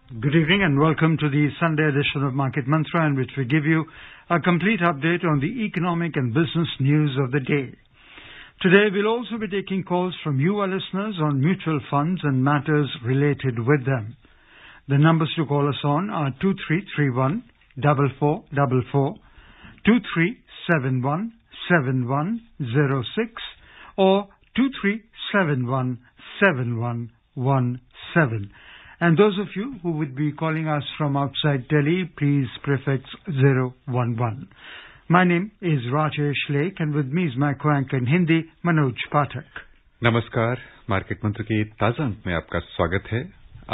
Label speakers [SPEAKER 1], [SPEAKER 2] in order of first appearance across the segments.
[SPEAKER 1] Good evening and welcome to the Sunday edition of Market Mantra, in which we give you a complete update on the economic and business news of the day. Today we'll also be taking calls from you, our listeners, on mutual funds and matters related with them. The numbers to call us on are 2331 4444, 2371 7106 or 2371 7117. And those of you who would be calling us from outside Delhi, please prefix 011. My name is Rajesh Lake, and with me is my co-anchor in Hindi, Manoj Pathak.
[SPEAKER 2] नमस्कार, market मंत्र के ताजा अंक में आपका स्वागत है।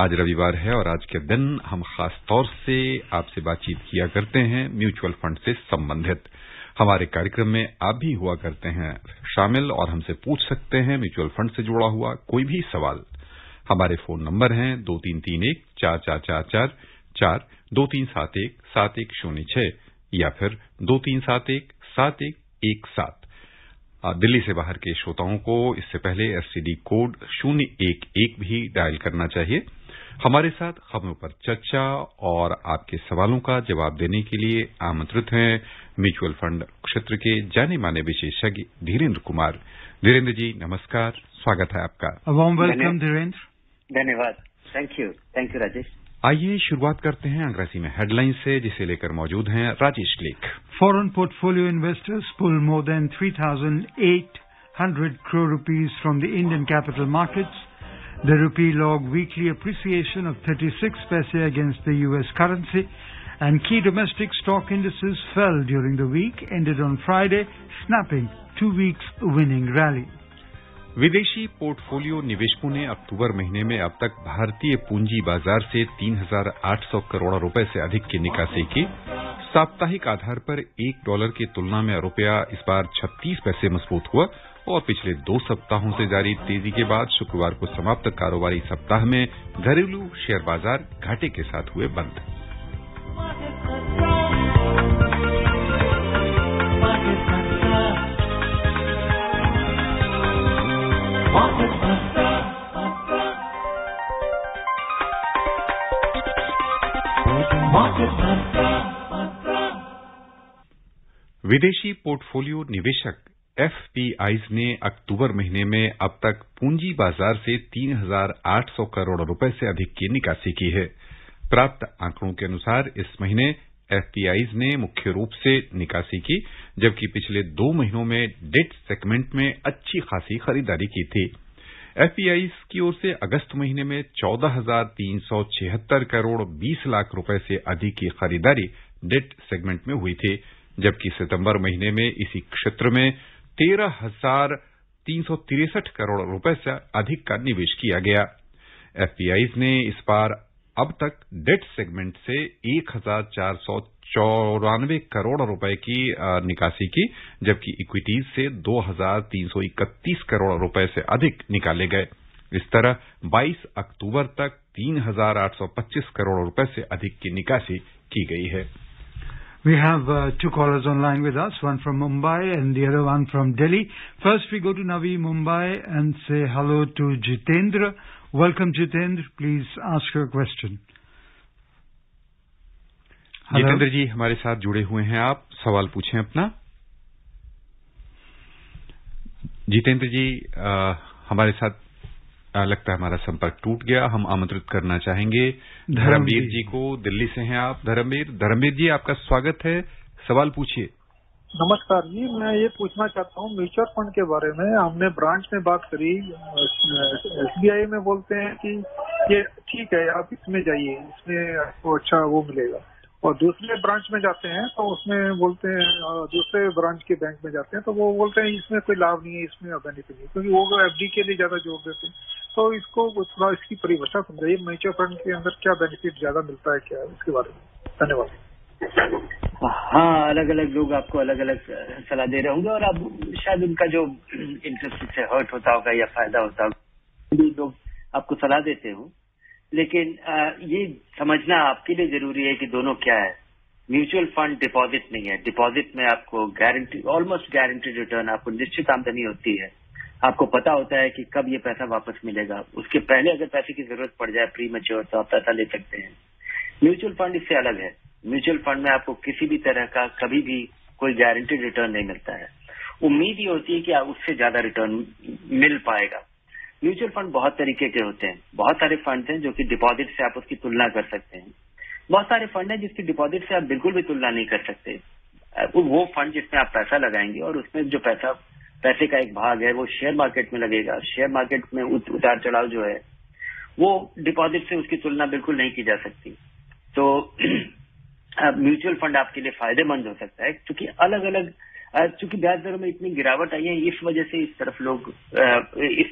[SPEAKER 2] आज रविवार है और आज के दिन हम खास तौर से आपसे बातचीत किया करते हैं म्यूचुअल फंड से संबंधित। हमारे कार्यक्रम में आप भी हुआ करते हैं शामिल और हमसे पूछ सकते हैं म्यूचुअल फंड से जुड़ा हुआ कोई भी सवाल। हमारे फोन नंबर हैं 2331-4444-4, 2371-7106 या फिर 2371-7117। दिल्ली से बाहर के श्रोताओं को इससे पहले एसटीडी कोड 011 भी डायल करना चाहिए। हमारे साथ खबरों पर चर्चा और आपके सवालों का जवाब देने के लिए आमंत्रित हैं म्यूचुअल फंड क्षेत्र के जाने माने विशेषज्ञ धीरेन्द्र कुमार। धीरेन्द्र जी नमस्कार, स्वागत है आपका।
[SPEAKER 1] Warm welcome Dhirendra.
[SPEAKER 3] धन्यवाद। Thank you Rajesh.
[SPEAKER 2] आइए शुरुआत करते हैं अंग्रेजी में हेडलाइन से, जिसे लेकर मौजूद हैं राजेश लेख।
[SPEAKER 1] Foreign portfolio investors pull more than 3,800 crore rupees from the Indian capital markets. The rupee logged weekly appreciation of 36 paise against the US currency, and key domestic stock indices fell during the week, ended on Friday, snapping 2 weeks winning rally.
[SPEAKER 2] विदेशी portfolio निवेशकों ने अक्टूबर महीने में अब तक भारतीय पूंजी बाजार से 3,800 करोड़ रुपए से अधिक की निकासी की। साप्ताहिक आधार पर $1 की तुलना में रुपया इस बार 36 पैसे मजबूत हुआ और पिछले 2 सप्ताहों से जारी तेजी के बाद शुक्रवार को समाप्त कारोबारी सप्ताह में घरेलू शेयर बाजार घाटे के साथ हुए बंद। विदेशी पोर्टफोलियो निवेशक एफपीआईज ने अक्टूबर महीने में अब तक पूंजी बाजार से 3,800 करोड़ रुपए से अधिक की निकासी की है। प्राप्त आंकड़ों के अनुसार इस महीने एफपीआईज ने मुख्य रूप से निकासी की, जबकि पिछले 2 महीनों में डेट सेगमेंट में अच्छी खासी खरीदारी की थी। एफपीआईज की ओर से अगस्त महीने में 14,376 करोड़ 20 लाख रुपए से अधिक की खरीदारी डेट सेगमेंट में हुई थी, जबकि सितंबर महीने में इसी क्षेत्र में 13,363 करोड़ रुपए से अधिक का निवेश किया गया। एफपीआईज ने इस बार अब तक डेट सेगमेंट से 1,494 करोड़ रुपए की निकासी की, जबकि इक्विटीज से 2,331 करोड़ रुपए से अधिक निकाले गए। इस तरह 22 अक्टूबर तक 3,825 करोड़ रुपए से अधिक की निकासी की गई है।
[SPEAKER 1] We have 2 callers online with us, one from Mumbai and the other one from Delhi. First we go to Navi Mumbai and say hello to Jitendra. Welcome Jitendra, please ask your question.
[SPEAKER 2] Jitendra जी हमारे साथ जुड़े हुए हैं, आप सवाल पूछें अपना। जितेंद्र जी हमारे साथ लगता है हमारा संपर्क टूट गया। हम आमंत्रित करना चाहेंगे धर्मवीर जी को। दिल्ली से हैं आप धर्मवीर जी, आपका स्वागत है, सवाल पूछिए।
[SPEAKER 4] नमस्कार जी, मैं ये पूछना चाहता हूँ म्यूचुअल फंड के बारे में। हमने ब्रांच में बात करी, एसबीआई में बोलते हैं कि ये ठीक है, आप इसमें जाइए, इसमें आपको अच्छा वो मिलेगा, और दूसरे ब्रांच में जाते हैं तो उसमें बोलते हैं, दूसरे ब्रांच के बैंक में जाते हैं तो वो बोलते हैं इसमें कोई लाभ नहीं है, इसमें बेनिफिट नहीं, क्योंकि वो एफडी के लिए ज्यादा जोर देते हैं। तो इसको थोड़ा इसकी परिभाषा समझाइए, म्यूचुअल फंड के अंदर क्या बेनिफिट ज्यादा मिलता है, क्या है इसके बारे में। धन्यवाद।
[SPEAKER 3] हाँ, अलग अलग लोग आपको अलग अलग सलाह दे रहे होंगे और अब शायद उनका जो इंटरेस्ट से हर्ट होता होगा या फायदा होता होगा, लोग आपको सलाह देते हो। लेकिन ये समझना आपके लिए जरूरी है कि दोनों क्या है। म्यूचुअल फंड डिपॉजिट नहीं है। डिपॉजिट में आपको गारंटी, ऑलमोस्ट गारंटीड रिटर्न, आपको निश्चित आमदनी होती है। आपको पता होता है कि कब ये पैसा वापस मिलेगा। उसके पहले अगर पैसे की जरूरत पड़ जाए प्री मैच्योर, तो आप पैसा ले सकते हैं। म्यूचुअल फंड इससे अलग है। म्यूचुअल फंड में आपको किसी भी तरह का कभी भी कोई गारंटीड रिटर्न नहीं मिलता है। उम्मीद ये होती है कि उससे ज्यादा रिटर्न मिल पाएगा। म्यूचुअल फंड बहुत तरीके के होते हैं। बहुत सारे फंड हैं जो कि डिपॉजिट से आप उसकी तुलना कर सकते हैं। बहुत सारे फंड हैं जिसकी डिपॉजिट से आप बिल्कुल भी तुलना नहीं कर सकते। वो फंड जिसमें आप पैसा लगाएंगे और उसमें जो पैसे का एक भाग है वो शेयर मार्केट में लगेगा। शेयर मार्केट में उतार चढ़ाव जो है वो डिपॉजिट से उसकी तुलना बिल्कुल नहीं की जा सकती। तो म्यूचुअल फंड आपके लिए फायदेमंद हो सकता है, क्योंकि अलग अलग चूंकि ब्याज दरों में इतनी गिरावट आई है, इस वजह से इस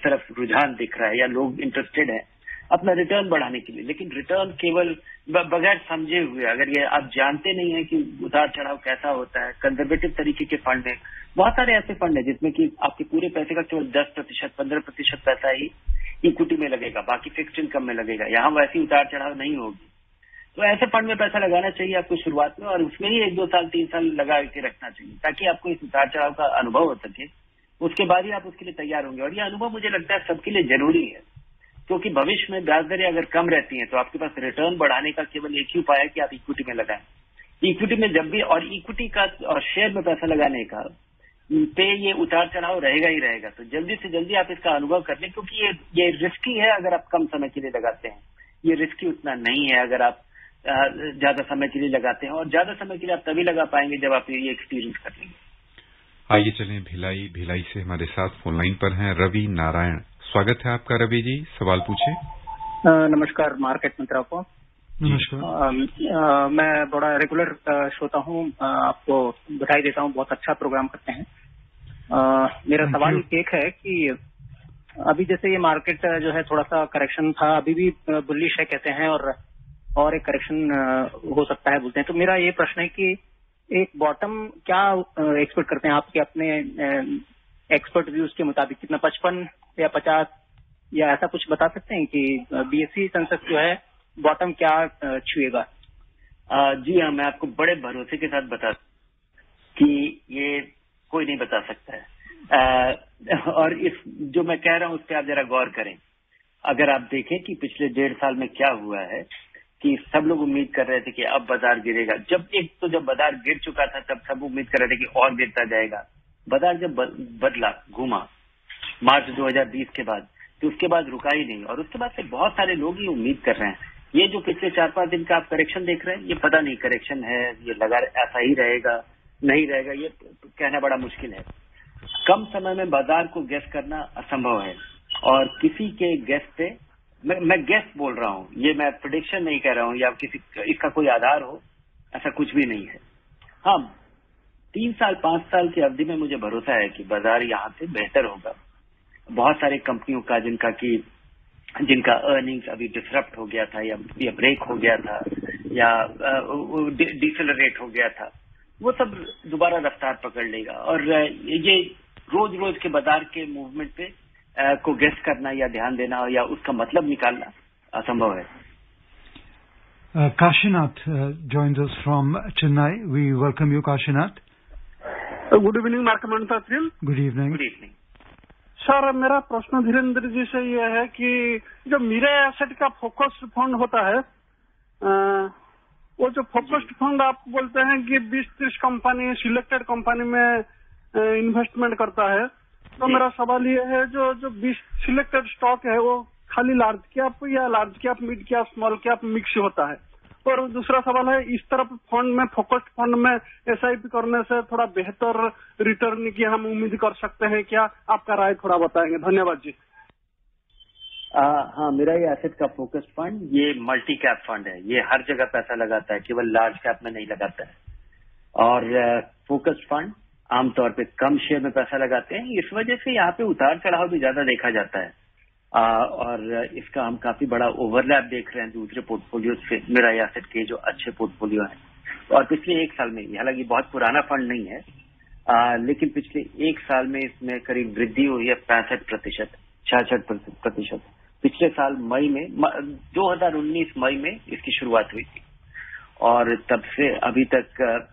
[SPEAKER 3] तरफ रुझान दिख रहा है या लोग इंटरेस्टेड है अपना रिटर्न बढ़ाने के लिए। लेकिन रिटर्न केवल बगैर समझे हुए, अगर ये आप जानते नहीं है कि उतार चढ़ाव कैसा होता है, कंजर्वेटिव तरीके के फंड है। बहुत सारे ऐसे फंड है जिसमें कि आपके पूरे पैसे का केवल 10%, 15% पैसा ही इक्विटी में लगेगा, बाकी फिक्स्ड इनकम में लगेगा। यहाँ वैसी उतार चढ़ाव नहीं होगी। तो ऐसे फंड में पैसा लगाना चाहिए आपको शुरुआत में, और उसमें ही 1-2 साल 3 साल लगा के रखना चाहिए, ताकि आपको इस उतार चढ़ाव का अनुभव हो सके। उसके बाद ही आप उसके लिए तैयार होंगे। और ये अनुभव मुझे लगता है सबके लिए जरूरी है, क्योंकि भविष्य में ब्याज दरें अगर कम रहती हैं तो आपके पास रिटर्न बढ़ाने का केवल एक ही उपाय है कि आप इक्विटी में लगाएं। इक्विटी में जब भी, और इक्विटी का और शेयर में पैसा लगाने का पे ये उतार चढ़ाव रहेगा ही रहेगा। तो जल्दी से जल्दी आप इसका अनुभव कर लें, क्योंकि ये रिस्की है अगर आप कम समय के लिए लगाते हैं। ये रिस्की उतना नहीं है अगर आप ज्यादा समय के लिए लगाते हैं, और ज्यादा समय के लिए आप तभी लगा पाएंगे जब आप ये एक्सपीरियंस कर लेंगे।
[SPEAKER 2] आइए चलें भिलाई से हमारे साथ फोन लाइन पर हैं रवि नारायण। स्वागत है आपका रवि जी, सवाल पूछे।
[SPEAKER 5] नमस्कार मार्केट मंत्रा को।
[SPEAKER 1] नमस्कार।
[SPEAKER 5] मैं बड़ा रेगुलर श्रोता हूँ, आपको बधाई देता हूँ, बहुत अच्छा प्रोग्राम करते हैं। मेरा सवाल एक है कि अभी जैसे ये मार्केट जो है थोड़ा सा करेक्शन था, अभी भी बुलिश है कहते हैं, और एक करेक्शन हो सकता है बोलते हैं। तो मेरा ये प्रश्न है कि एक बॉटम क्या एक्सपेक्ट करते हैं आपके अपने एक्सपर्ट व्यूज के मुताबिक, कितना 55 या 50 या ऐसा कुछ बता सकते हैं कि बीएसई सेंसेक्स जो है बॉटम क्या छुएगा?
[SPEAKER 3] जी हाँ, मैं आपको बड़े भरोसे के साथ बता कि ये कोई नहीं बता सकता है। और इस जो मैं कह रहा हूँ उस पर आप जरा गौर करें। अगर आप देखें कि पिछले 1.5 साल में क्या हुआ है, कि सब लोग उम्मीद कर रहे थे कि अब बाजार गिरेगा। जब बाजार गिर चुका था तब सब उम्मीद कर रहे थे कि और गिरता जाएगा। बाजार जब बदला, घूमा मार्च 2020 के बाद, तो उसके बाद रुका ही नहीं। और उसके बाद से बहुत सारे लोग ये उम्मीद कर रहे हैं। ये जो पिछले 4-5 दिन का आप करेक्शन देख रहे हैं, ये पता नहीं करेक्शन है, ये लगा ऐसा ही रहेगा, नहीं रहेगा, ये कहना बड़ा मुश्किल है। कम समय में बाजार को गेस करना असंभव है, और किसी के गेस पे मैं गेस बोल रहा हूँ, ये मैं प्रेडिक्शन नहीं कह रहा हूँ या किसी इसका कोई आधार हो, ऐसा कुछ भी नहीं है। हाँ, 3 साल 5 साल की अवधि में मुझे भरोसा है कि बाजार यहाँ से बेहतर होगा। बहुत सारे कंपनियों का जिनका अर्निंग्स अभी डिसरप्ट हो गया था या ब्रेक हो गया था या डिसेलरेट हो गया था, वो सब दोबारा रफ्तार पकड़ लेगा। और ये रोज के बाजार के मूवमेंट पे को गेस करना या ध्यान देना या उसका मतलब निकालना असंभव है।
[SPEAKER 1] Kashinath joins us from Chennai. We welcome you, Kashinath.
[SPEAKER 6] Good evening market Mantra.
[SPEAKER 1] Good evening.
[SPEAKER 3] Good evening
[SPEAKER 6] sir, मेरा प्रश्न धीरेन्द्र जी से ये है कि जो मिरे एसेट का फोकस्ड फंड होता है, वो जो फोकस्ड फंड आप बोलते हैं कि 20-30 कंपनी सिलेक्टेड कंपनी में इन्वेस्टमेंट करता है, तो मेरा सवाल ये है जो 20 सिलेक्टेड स्टॉक है वो खाली लार्ज कैप या large cap, mid cap, small cap mix होता है? और दूसरा सवाल है, इस तरफ फंड में, फोकस्ड फंड में एसआईपी करने से थोड़ा बेहतर रिटर्न की हम उम्मीद कर सकते हैं क्या? आपका राय थोड़ा बताएंगे, धन्यवाद जी।
[SPEAKER 3] हाँ, मेरा ये एसेट का फोकस्ड फंड ये मल्टी कैप फंड है। ये हर जगह पैसा लगाता है, केवल लार्ज कैप में नहीं लगाता है। और फोकस्ड फंड आमतौर पे कम शेयर में पैसा लगाते हैं, इस वजह से यहाँ पे उतार चढ़ाव भी ज्यादा देखा जाता है। और इसका हम काफी बड़ा ओवरलैप देख रहे हैं दूसरे पोर्टफोलियो से, मेरा एसेट के जो अच्छे पोर्टफोलियो हैं। और पिछले 1 साल में, हालांकि बहुत पुराना फंड नहीं है, लेकिन पिछले 1 साल में इसमें करीब वृद्धि हुई है 65%, 66%। पिछले साल मई में 2019 मई में इसकी शुरुआत हुई थी, और तब से अभी तक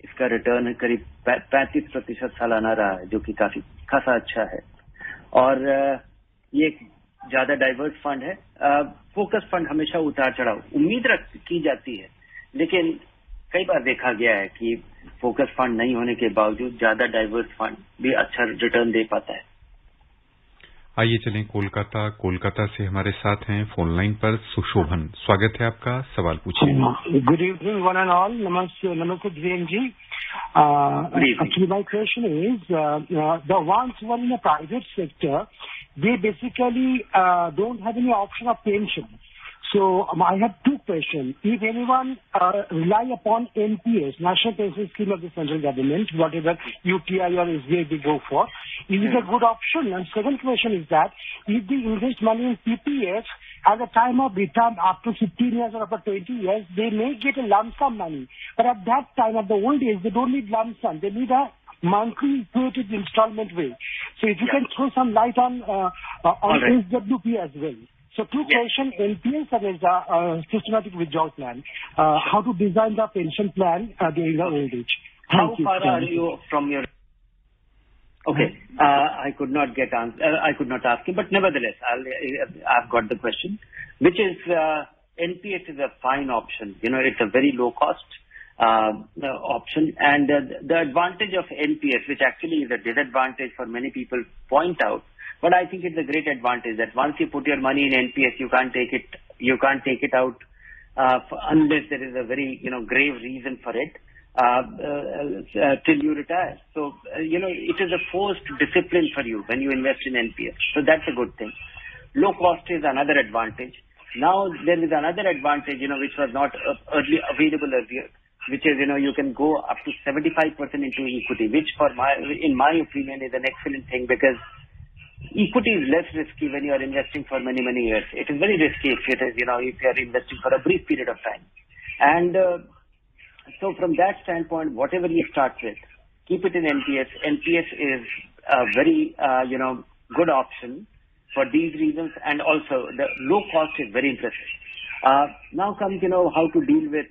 [SPEAKER 3] इसका रिटर्न करीब 35% सालाना रहा है, जो कि काफी खासा अच्छा है। और ये एक ज्यादा डाइवर्स फंड है। फोकस फंड हमेशा उतार चढ़ाव उम्मीद की जाती है, लेकिन कई बार देखा गया है कि फोकस फंड नहीं होने के बावजूद ज्यादा डाइवर्स फंड भी अच्छा रिटर्न दे पाता है।
[SPEAKER 2] आइए चलें कोलकाता से हमारे साथ हैं फोन लाइन पर सुशोभन। स्वागत है आपका, सवाल पूछिए।
[SPEAKER 7] Good evening one and all. नमस्ते धीरेन जी। Actually my question is the ones who are in the private sector, they basically don't have any option of pension. So I have two questions. If anyone rely upon NPS, National Pension Scheme of the central government, whatever UTI or SBI they go for, is it a good option? And second question is that if they invest money in PPF at the time of return after 15 years or after 20 years, they may get a lump sum money. But at that time, at the old age, they don't need lump sum. They need a monthly equated installment way. So if you can throw some light on right. SWP as well. So two questions, NPS and systematic withdrawal plan. How to design the pension plan during the old age.
[SPEAKER 3] How far are you from your... Okay, I could not ask you, but nevertheless, I've got the question, which is NPS is a fine option. You know, it's a very low cost option, and the advantage of NPS, which actually is a disadvantage for many people, point out. But I think it's a great advantage that once you put your money in NPS, you can't take it out unless there is a very grave reason for it. Till you retire. So, it is a forced discipline for you when you invest in NPS. So that's a good thing. Low cost is another advantage. Now there is another advantage, which was not available earlier, which is, you can go up to 75% into equity, which in my opinion is an excellent thing, because equity is less risky when you are investing for many, many years. It is very risky if if you are investing for a brief period of time. And, so from that standpoint, whatever you start with, keep it in NPS. NPS is a very, good option for these reasons, and also the low cost is very impressive. Now comes, how to deal with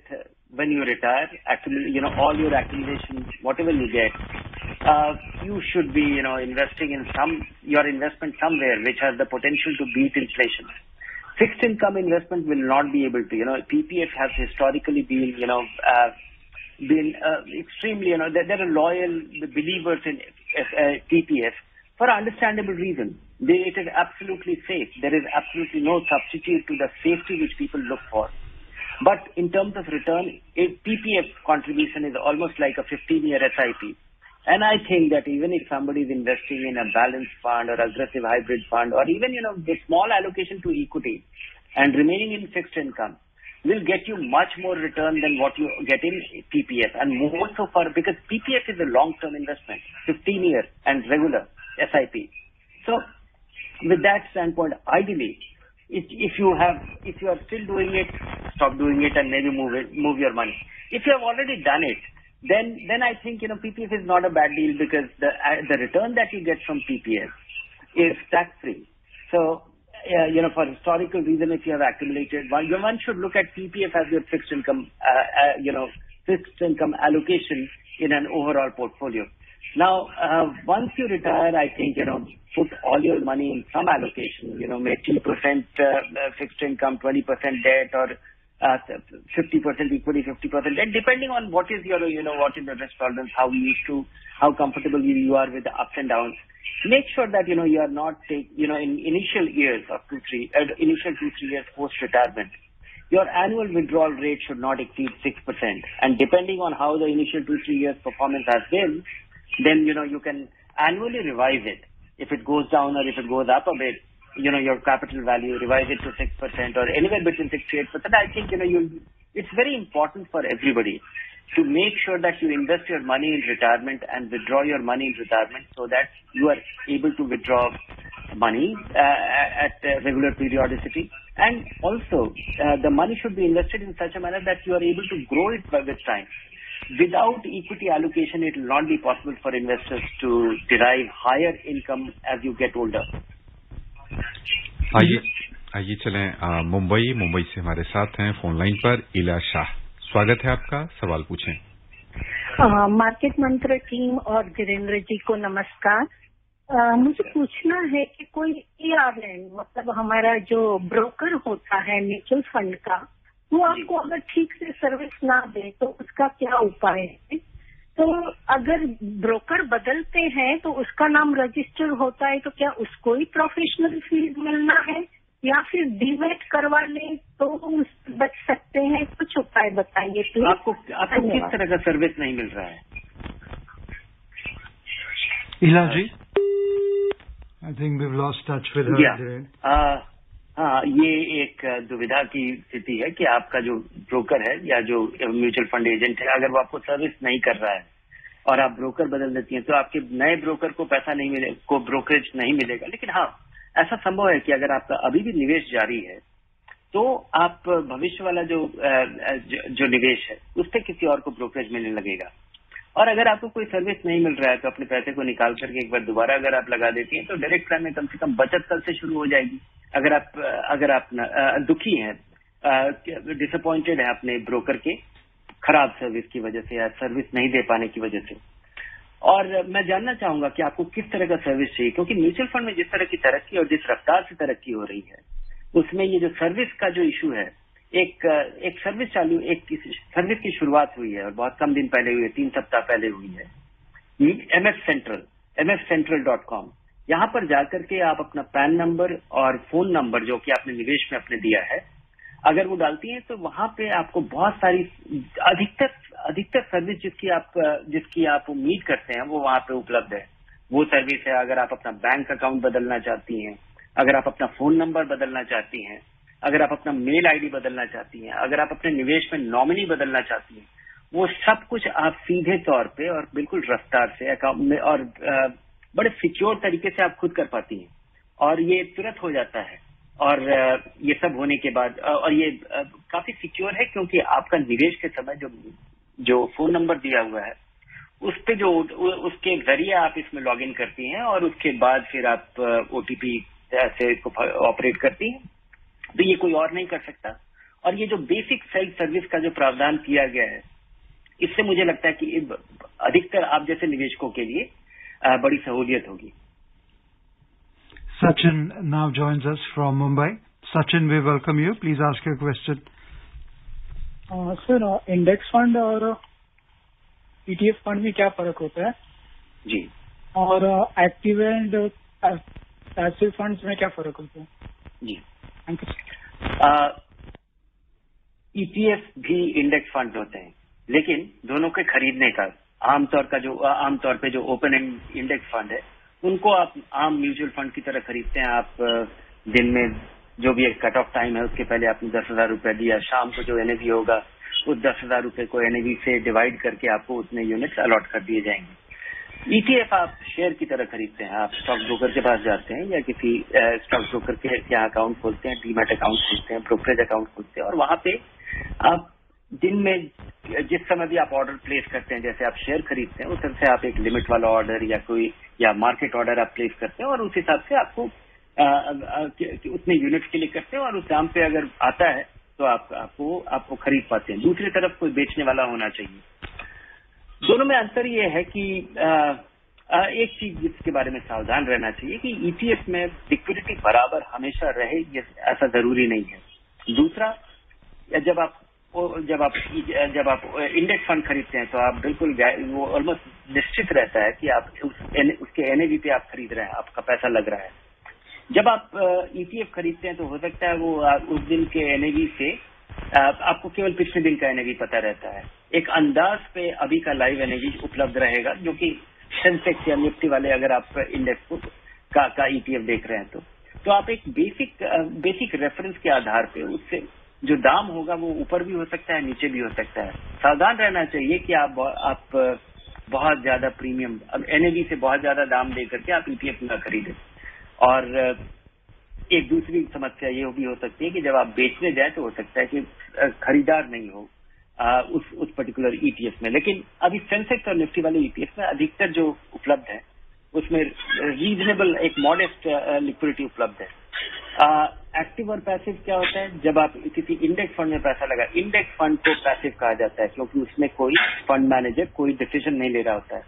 [SPEAKER 3] when you retire. Actually, all your accumulation, whatever you get, you should be, investing in your investment somewhere which has the potential to beat inflation. Fixed income investment will not be able to. PPF has historically been, extremely, there are loyal believers in PPF for understandable reason. It is absolutely safe. There is absolutely no substitute to the safety which people look for. But in terms of return, PPF contribution is almost like a 15-year SIP. And I think that even if somebody is investing in a balanced fund or aggressive hybrid fund, or even, the small allocation to equity and remaining in fixed income, will get you much more return than what you get in PPF. And more so because PPF is a long-term investment, 15-year and regular SIP. So with that standpoint, ideally, if you are still doing it, stop doing it and maybe move your money. If you have already done it, then I think, PPF is not a bad deal, because the return that you get from PPF is tax-free. So, for historical reason, if you have accumulated, one should look at PPF as your fixed income allocation in an overall portfolio. Now, once you retire, I think, put all your money in some allocation, maybe 10% fixed income, 20% debt, or 50% equity, 50% debt, depending on what is your, what is the risk tolerance, how comfortable you are with the ups and downs. Make sure that, you are not in initial years of 2-3 years post-retirement, your annual withdrawal rate should not exceed 6%. And depending on how the initial 2-3 years performance has been, then, you can annually revise it. If it goes down or if it goes up a bit, your capital value, revise it to 6% or anywhere between 6 to 8%. I think, it's very important for everybody to make sure that you invest your money in retirement and withdraw your money in retirement, so that you are able to withdraw money at regular periodicity. And also, the money should be invested in such a manner that you are able to grow it with time. Without equity allocation, it will not be possible for investors to derive higher income as you get older.
[SPEAKER 2] आइए चलें मुंबई से हमारे साथ हैं phone line पर इला शाह। स्वागत है आपका, सवाल पूछें।
[SPEAKER 8] मार्केट मंत्र टीम और वीरेंद्र जी को नमस्कार। मुझे पूछना है कि कोई ERN मतलब हमारा जो ब्रोकर होता है म्यूचुअल फंड का, वो आपको अगर ठीक से सर्विस ना दे तो उसका क्या उपाय है? तो अगर ब्रोकर बदलते हैं तो उसका नाम रजिस्टर होता है, तो क्या उसको ही प्रोफेशनल फीस मिलना है या फिर डीमेट करवा लें तो उससे बच सकते हैं? कुछ उपाय बताइए प्लीज।
[SPEAKER 3] आपको किस तरह का सर्विस नहीं मिल रहा है?
[SPEAKER 1] Ila ji, I think we have lost touch with her.
[SPEAKER 3] हाँ, ये एक दुविधा की स्थिति है कि आपका जो ब्रोकर है या जो म्यूचुअल फंड एजेंट है, अगर वो आपको सर्विस नहीं कर रहा है और आप ब्रोकर बदल देती हैं तो आपके नए ब्रोकर को पैसा नहीं मिलेगा, को ब्रोकरेज नहीं मिलेगा। लेकिन हाँ, ऐसा संभव है कि अगर आपका अभी भी निवेश जारी है तो आप भविष्य वाला जो निवेश है उस पर किसी और को ब्रोकरेज मिलने लगेगा। और अगर आपको कोई सर्विस नहीं मिल रहा है तो अपने पैसे को निकाल करके एक बार दोबारा अगर आप लगा देती हैं तो डायरेक्ट प्लान में कम से कम बचत कल से शुरू हो जाएगी। अगर आप दुखी हैं, डिसअपॉइंटेड है अपने ब्रोकर के खराब सर्विस की वजह से या सर्विस नहीं दे पाने की वजह से, और मैं जानना चाहूंगा कि आपको किस तरह का सर्विस चाहिए, क्योंकि म्यूचुअल फंड में जिस तरह की तरक्की और जिस रफ्तार से तरक्की हो रही है उसमें ये जो सर्विस का जो इशू है, एक सर्विस की शुरुआत हुई है और बहुत कम दिन पहले हुई है, 3 सप्ताह पहले हुई है, mfcentral.com। यहाँ पर जाकर के आप अपना पैन नंबर और फोन नंबर जो कि आपने निवेश में अपने दिया है, अगर वो डालती हैं तो वहां पे आपको बहुत सारी अधिकतर सर्विस जिसकी आप उम्मीद करते हैं वो वहां पे उपलब्ध है। वो सर्विस है अगर आप अपना बैंक अकाउंट बदलना चाहती हैं, अगर आप अपना फोन नंबर बदलना चाहती हैं, अगर आप अपना मेल आईडी बदलना चाहती हैं, अगर आप अपने निवेश में नॉमिनी बदलना चाहती हैं, वो सब कुछ आप सीधे तौर पे और बिल्कुल रफ्तार से अकाउंट में और बड़े सिक्योर तरीके से आप खुद कर पाती हैं और ये तुरंत हो जाता है। और ये सब होने के बाद और ये काफी सिक्योर है क्योंकि आपका निवेश के समय जो फोन नंबर दिया हुआ है उस पे उसके जरिए आप इसमें लॉग इन करती हैं और उसके बाद फिर आप OTP से ऑपरेट करती हैं, तो ये कोई और नहीं कर सकता। और ये जो बेसिक सेल्फ सर्विस का जो प्रावधान किया गया है, इससे मुझे लगता है कि अधिकतर आप जैसे निवेशकों के लिए बड़ी सहूलियत होगी।
[SPEAKER 1] Sachin now joins us from Mumbai. Sachin, we welcome you. Please ask your question.
[SPEAKER 9] Sir, index fund और ETF फंड में क्या फर्क होता है?
[SPEAKER 3] जी।
[SPEAKER 9] और एक्टिव एंड पैसिव फंड्स में क्या फर्क होता है?
[SPEAKER 3] जी,
[SPEAKER 9] थैंक यू।
[SPEAKER 3] ETF भी इंडेक्स फंड होते हैं, लेकिन दोनों के खरीदने का आमतौर पे जो ओपन एंड इंडेक्स फंड है उनको आप आम म्यूचुअल फंड की तरह खरीदते हैं। आप दिन में जो भी एक कट ऑफ टाइम है उसके पहले आपने 10,000 रुपया दिया, शाम को जो NAV होगा उस 10,000 रुपये को NAV से डिवाइड करके आपको उतने यूनिट्स अलॉट कर दिए जाएंगे। ETF आप शेयर की तरह खरीदते हैं, आप स्टॉक ब्रोकर के पास जाते हैं या किसी स्टॉक ब्रोकर के यहाँ अकाउंट खोलते हैं, डीमैट अकाउंट खोलते हैं, ब्रोकरेज अकाउंट खोलते हैं और वहां पे आप दिन में जिस समय भी आप ऑर्डर प्लेस करते हैं, जैसे आप शेयर खरीदते हैं उस तरह से आप एक लिमिट वाला ऑर्डर या मार्केट ऑर्डर आप प्लेस करते हैं और उस हिसाब से आपको उतने यूनिट्स के लिए करते हैं और उस दाम पे अगर आता है तो आपको खरीद पाते हैं। दूसरी तरफ कोई बेचने वाला होना चाहिए। दोनों में अंतर ये है कि एक चीज जिसके बारे में सावधान रहना चाहिए कि ETF में लिक्विडिटी बराबर हमेशा रहे ये ऐसा जरूरी नहीं है। दूसरा, जब आप इंडेक्स फंड खरीदते हैं तो आप बिल्कुल वो ऑलमोस्ट निश्चित रहता है कि आप उसके NAV पे आप खरीद रहे हैं, आपका पैसा लग रहा है। जब आप ETF खरीदते हैं तो हो सकता है वो उस दिन के NAV से आपको केवल पिछले दिन का NAV पता रहता है। एक अंदाज पे अभी का लाइव NAV उपलब्ध रहेगा, जो कि सेंसेक्स या निफ्टी वाले अगर आप इंडेक्स का ETF देख रहे हैं तो आप एक बेसिक रेफरेंस के आधार पे उससे जो दाम होगा वो ऊपर भी हो सकता है, नीचे भी हो सकता है। सावधान रहना चाहिए कि आप बहुत ज्यादा प्रीमियम NAV से बहुत ज्यादा दाम दे करके आप ETF ना खरीदें। और एक दूसरी समस्या ये भी हो सकती है कि जब आप बेचने जाए तो हो सकता है कि खरीदार नहीं हो उस पर्टिकुलर ETF में। लेकिन अभी सेंसेक्स और निफ्टी वाले ETF में अधिकतर जो उपलब्ध है उसमें रीजनेबल एक मॉडेस्ट लिक्विडिटी उपलब्ध है। एक्टिव और पैसिव क्या होता है? जब आप किसी इंडेक्स फंड में पैसा लगा, इंडेक्स फंड को पैसिव कहा जाता है क्योंकि उसमें कोई फंड मैनेजर कोई डिसीजन नहीं ले रहा होता है।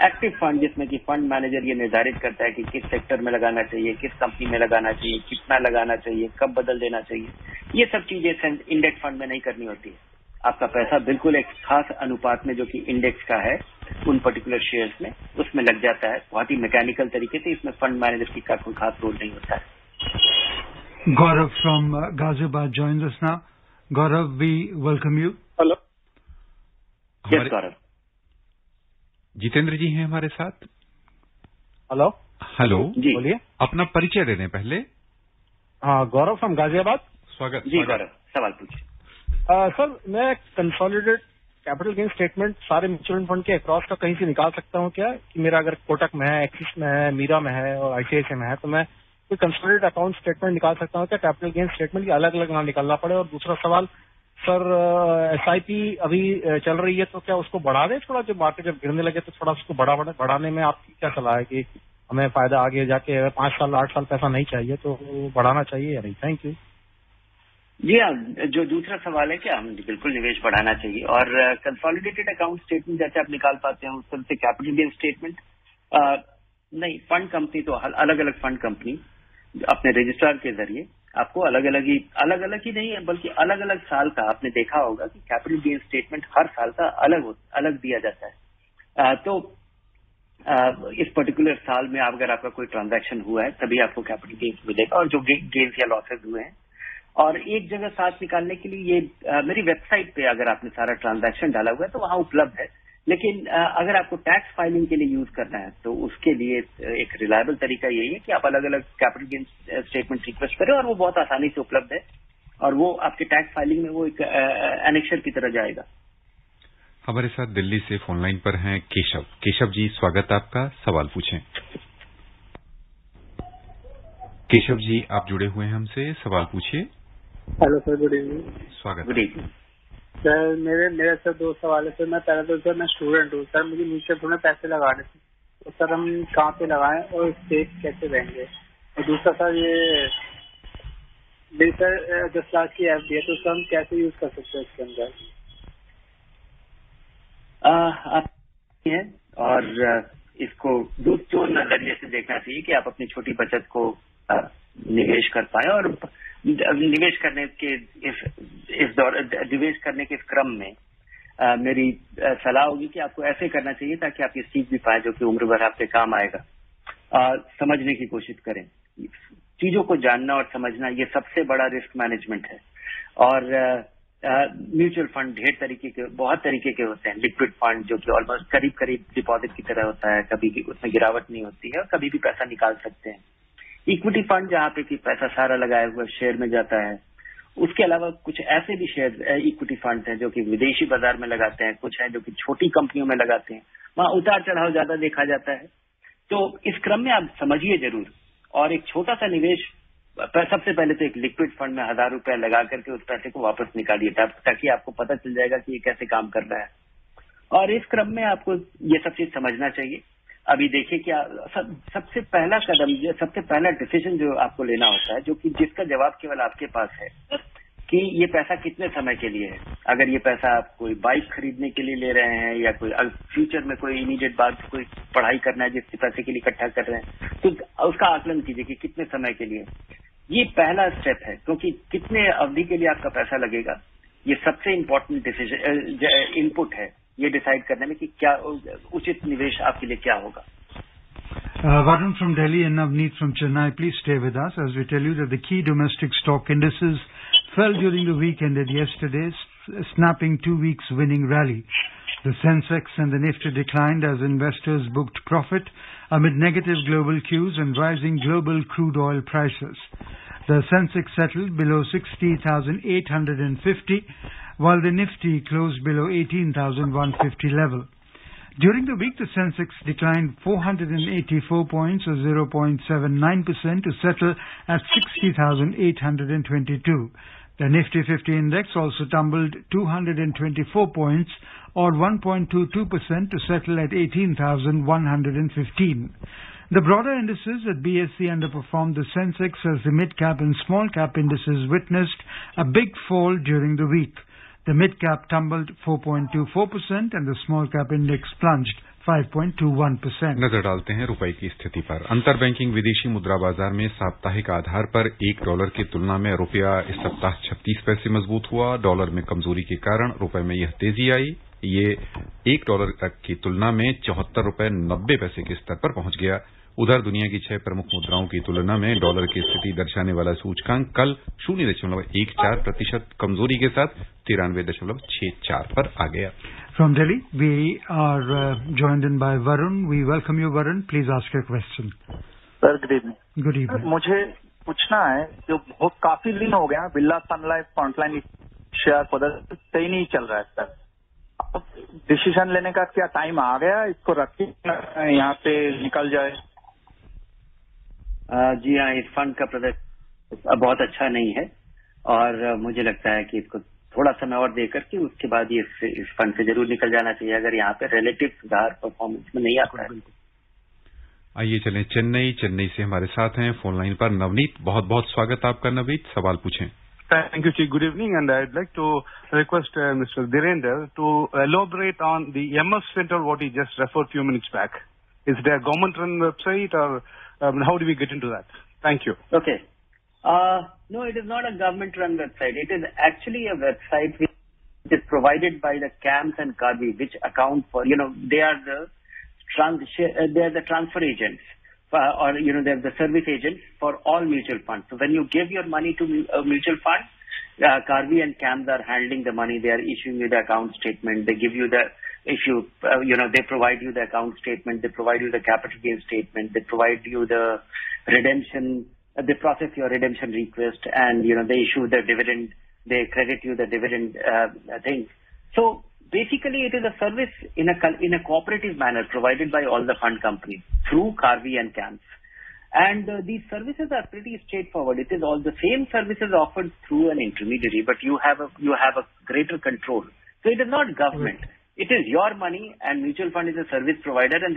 [SPEAKER 3] एक्टिव फंड जिसमें कि फंड मैनेजर ये निर्धारित करता है कि किस सेक्टर में लगाना चाहिए, किस कंपनी में लगाना चाहिए, कितना लगाना चाहिए, कब बदल देना चाहिए, ये सब चीजें इंडेक्स फंड में नहीं करनी होती है। आपका पैसा बिल्कुल एक खास अनुपात में जो कि इंडेक्स का है उन पर्टिकुलर शेयर्स में उसमें लग जाता है बहुत ही मैकेनिकल तरीके से। इसमें फंड मैनेजर की का कोई खास रोल नहीं होता है।
[SPEAKER 1] Gaurav from Ghaziabad joins us now. Gaurav, we welcome you.
[SPEAKER 6] Hello.
[SPEAKER 3] Yes Gaurav.
[SPEAKER 2] Jitendra ji हैं हमारे साथ।
[SPEAKER 7] हेलो।
[SPEAKER 2] हेलो
[SPEAKER 3] जी
[SPEAKER 7] बोलिए।
[SPEAKER 2] अपना परिचय दे दें पहले।
[SPEAKER 7] हाँ, गौरव फ्रॉम गाजियाबाद।
[SPEAKER 2] स्वागत
[SPEAKER 3] जी गौरव, सवाल पूछिए।
[SPEAKER 7] सर, मैं कंसोलिडेटेड कैपिटल गेन स्टेटमेंट सारे म्यूचुअल फंड के अक्रॉस का कहीं से निकाल सकता हूँ क्या? कि मेरा अगर कोटक में है, एक्सिस में है, मीरा में है और आईसीआईसीआई में है, तो मैं कोई कंसोलिडेटेड अकाउंट स्टेटमेंट निकाल सकता हूँ क्या? कैपिटल गेन स्टेटमेंट की अलग अलग ना निकालना पड़े। और दूसरा सवाल सर, एसआईपी अभी चल रही है तो क्या उसको बढ़ा दें थोड़ा? जो मार्केट जब गिरने लगे तो थोड़ा उसको बढ़ाने में आपकी क्या सलाह है कि हमें फायदा आगे जाके अगर 5 साल 8 साल पैसा नहीं चाहिए तो बढ़ाना चाहिए या नहीं? Thank you.
[SPEAKER 3] जी हाँ, जो दूसरा सवाल है कि हम बिल्कुल निवेश बढ़ाना चाहिए और कंसोलिडेटेड अकाउंट स्टेटमेंट जैसे आप निकाल पाते हैं उस तरह से कैपिटल गेन स्टेटमेंट नहीं। फंड कंपनी तो अलग अलग फंड कंपनी अपने रजिस्ट्रार के जरिए आपको अलग अलग ही नहीं है बल्कि अलग अलग साल का आपने देखा होगा कि कैपिटल गेन स्टेटमेंट हर साल का अलग दिया जाता है। तो इस पर्टिकुलर साल में अगर आपका कोई ट्रांजैक्शन हुआ है तभी आपको कैपिटल गेन्स मिलेगा और जो गेन्स या लॉसेज हुए हैं। और एक जगह साथ निकालने के लिए ये मेरी वेबसाइट पे अगर आपने सारा ट्रांजैक्शन डाला हुआ है तो वहां उपलब्ध है। लेकिन अगर आपको टैक्स फाइलिंग के लिए यूज करना है तो उसके लिए एक रिलायबल तरीका यही है कि आप अलग अलग कैपिटल गेन स्टेटमेंट रिक्वेस्ट करें और वो बहुत आसानी से उपलब्ध है और वो आपके टैक्स फाइलिंग में वो एक एनेक्शर की तरह जाएगा।
[SPEAKER 2] हमारे साथ दिल्ली से फोन लाइन पर हैं केशव। केशव जी, स्वागत आपका, सवाल पूछें। केशव जी, आप जुड़े हुए हैं हमसे, सवाल पूछिए।
[SPEAKER 10] Hello sir, good evening.
[SPEAKER 2] स्वागत।
[SPEAKER 3] Good evening
[SPEAKER 10] sir. मेरे सर 2 सवाल है सर। मैं पहले तो सर मैं स्टूडेंट हूँ सर, मुझे म्यूचुअल फंड में पैसे लगाने थे तो सर हम कहाँ पे लगाएं और सेफ कैसे रहेंगे? और दूसरा सर, ये मेरी सर 10 लाख की एफडी है तो सर हम कैसे यूज कर सकते हैं इसके अंदर?
[SPEAKER 3] आप है और इसको दो नजरिए से देखना चाहिए कि आप अपनी छोटी बचत को निवेश कर पाए और निवेश करने के निवेश करने के क्रम में मेरी सलाह होगी कि आपको ऐसे करना चाहिए ताकि आप ये सीख भी पाए जो कि उम्र भर आपके काम आएगा। समझने की कोशिश करें, चीजों को जानना और समझना ये सबसे बड़ा रिस्क मैनेजमेंट है। और म्यूचुअल फंड बहुत तरीके के होते हैं। लिक्विड फंड जो कि ऑलमोस्ट करीब डिपॉजिट की तरह होता है, कभी भी उसमें गिरावट नहीं होती है और कभी भी पैसा निकाल सकते हैं। इक्विटी फंड जहाँ पे कि पैसा सारा लगाया हुआ शेयर में जाता है। उसके अलावा कुछ ऐसे भी शेयर इक्विटी फंड हैं जो कि विदेशी बाजार में लगाते हैं, कुछ हैं जो कि छोटी कंपनियों में लगाते हैं, वहाँ उतार चढ़ाव ज्यादा देखा जाता है। तो इस क्रम में आप समझिए जरूर और एक छोटा सा निवेश सबसे पहले तो एक लिक्विड फंड में 1000 रुपए लगा करके उस पैसे को वापस निकालिए ताकि आपको पता चल जाएगा कि ये कैसे काम कर रहा है। और इस क्रम में आपको ये सब चीज समझना चाहिए। अभी देखिए क्या सबसे पहला कदम, सबसे पहला डिसीजन जो आपको लेना होता है, जो कि जिसका जवाब केवल आपके पास है कि ये पैसा कितने समय के लिए है। अगर ये पैसा आप कोई बाइक खरीदने के लिए ले रहे हैं या कोई फ्यूचर में कोई इमीडिएट बाद कोई पढ़ाई करना है जिसके पैसे के लिए इकट्ठा कर रहे हैं तो उसका आकलन कीजिए कि कितने समय के लिए। ये पहला स्टेप है क्योंकि कितने अवधि के लिए आपका पैसा लगेगा ये सबसे इम्पोर्टेंट डिसीजन इनपुट है ये डिसाइड करने में कि क्या उचित निवेश आपके लिए क्या होगा।
[SPEAKER 1] Varun from Delhi and Navneet from Chennai, please stay with us as we tell you that the key domestic stock indices fell during the week ended yesterday, snapping 2 weeks winning rally. The Sensex and the Nifty declined as investors booked profit amid negative global cues and rising global crude oil prices. The Sensex settled below 60,850 while the Nifty closed below 18,150 level. During the week, the Sensex declined 484 points or 0.79% to settle at 60,822. The Nifty 50 index also tumbled 224 points or 1.22% to settle at 18,115. The broader indices at BSE underperformed the Sensex as the mid-cap and small-cap indices witnessed a big fall during the week. The mid-cap tumbled 4.24% and the small-cap index plunged 5.21%.
[SPEAKER 2] नजर डालते हैं रुपए की स्थिति पर। अंतर banking विदेशी मुद्रा बाजार में साप्ताहिक आधार पर $1 की तुलना में रुपया इस सप्ताह 36 पैसे मजबूत हुआ। डॉलर में कमजोरी के कारण रुपए में यह तेजी आई। ये $1 की तुलना में 74 रुपए 90 पैसे के स्तर पर पहुंच गया। उधर दुनिया की 6 प्रमुख मुद्राओं की तुलना में डॉलर की स्थिति दर्शाने वाला सूचकांक कल 0.14% कमजोरी के साथ 93.64 पर आ गया।
[SPEAKER 1] From Delhi, we are joined in by Varun. We welcome you, Varun. Please ask your question.
[SPEAKER 11] Sir good evening.
[SPEAKER 1] Good evening.
[SPEAKER 11] मुझे पूछना है जो बहुत काफी दिन हो गया बिरला सन लाइफ फ्रंटलाइन शेयर प्रदर्शन सही नहीं चल रहा है सर। अब डिसीजन लेने का क्या टाइम आ गया, इसको रख के यहाँ पे निकल जाए?
[SPEAKER 3] जी हाँ, इस फंड का प्रदर्शन बहुत अच्छा नहीं है और मुझे लगता है कि इसको थोड़ा समय और देकर के उसके बाद ये इस फंड से जरूर निकल जाना चाहिए अगर यहाँ पे रिलेटिव सुधार परफॉर्मेंस में नहीं आता है।
[SPEAKER 2] आइए चलें चेन्नई से हमारे साथ हैं फोन लाइन पर नवनीत। बहुत बहुत स्वागत आपका नवनीत, सवाल पूछें।
[SPEAKER 12] Thank you, Chief. Good evening, and I'd like to request Mr. Dhirendra to elaborate on the MS Center, what he just referred few minutes back. Is it a government-run website, or how do we get into that? Thank you.
[SPEAKER 3] Okay. No, it is not a government-run website. It is actually a website which is provided by the CAMS and CARVI, which account for, they are the transfer agents, or they're the service agents for all mutual funds. So when you give your money to a mutual fund, CARVI and CAMS are handling the money. They are issuing you the account statement. They give you the issue. They provide you the account statement. They provide you the capital gain statement. They provide you the redemption. They process your redemption request, and they issue the dividend. They credit you the dividend thing. So basically, it is a service in a cooperative manner provided by all the fund companies through CARVI and CAMS. And these services are pretty straightforward. It is all the same services offered through an intermediary, but you have a greater control. So it is not government. It is your money, and mutual fund is a service provider, and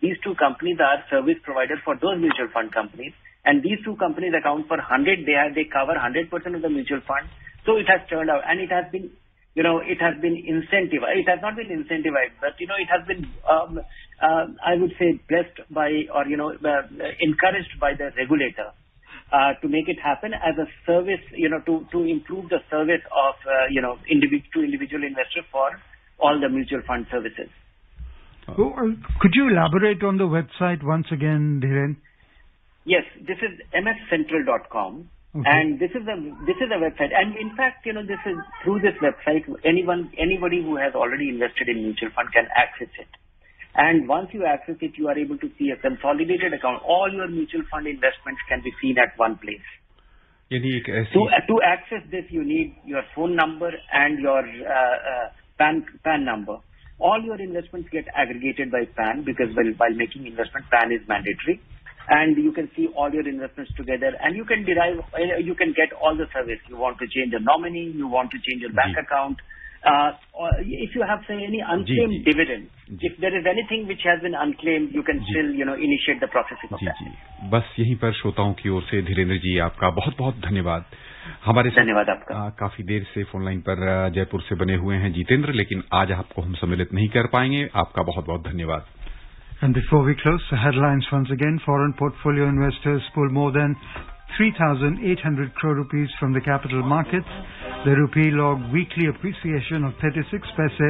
[SPEAKER 3] these two companies are service providers for those mutual fund companies. And these two companies account for 100. They cover 100% of the mutual fund. So it has turned out, and it has been, it has been incentivized. It has not been incentivized, but it has been, I would say, blessed by or encouraged by the regulator to make it happen as a service. To improve the service of to individual investors for all the mutual fund services.
[SPEAKER 1] Could you elaborate on the website once again, Dhiren?
[SPEAKER 3] Yes, this is mscentral.com, okay. And this is a website. And in fact, this is through this website, anybody who has already invested in mutual fund can access it. And once you access it, you are able to see a consolidated account. All your mutual fund investments can be seen at one place. To access this, you need your phone number and your PAN number. All your investments get aggregated by PAN because while making investment, PAN is mandatory. And you can see all your investments together, and you can get all the service. You want to change a nominee, you want to change your bank account, or if you have, say, any unclaimed dividend, if there is anything which has been unclaimed, you can still, initiate the processing of that.
[SPEAKER 2] बस यहीं पर श्रोताओं की ओर से धीरेन्द्र जी आपका बहुत बहुत धन्यवाद। हमारे
[SPEAKER 3] धन्यवाद आपका।
[SPEAKER 2] काफी देर से फोन लाइन पर जयपुर से बने हुए हैं जितेंद्र, लेकिन आज आपको हम सम्मिलित नहीं कर पाएंगे। आपका बहुत बहुत धन्यवाद।
[SPEAKER 1] And before we close, the headlines once again. Foreign portfolio investors pull more than 3,800 crore rupees from the capital markets. The rupee logged weekly appreciation of 36 paise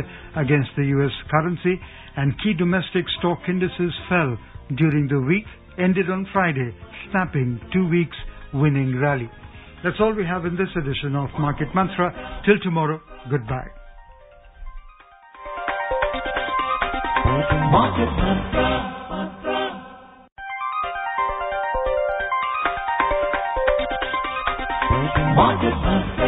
[SPEAKER 1] against the US currency, and key domestic stock indices fell during the week, ended on Friday, snapping 2 weeks winning rally. That's all we have in this edition of Market Mantra. Till tomorrow, goodbye. Market Mantra. Market Mantra.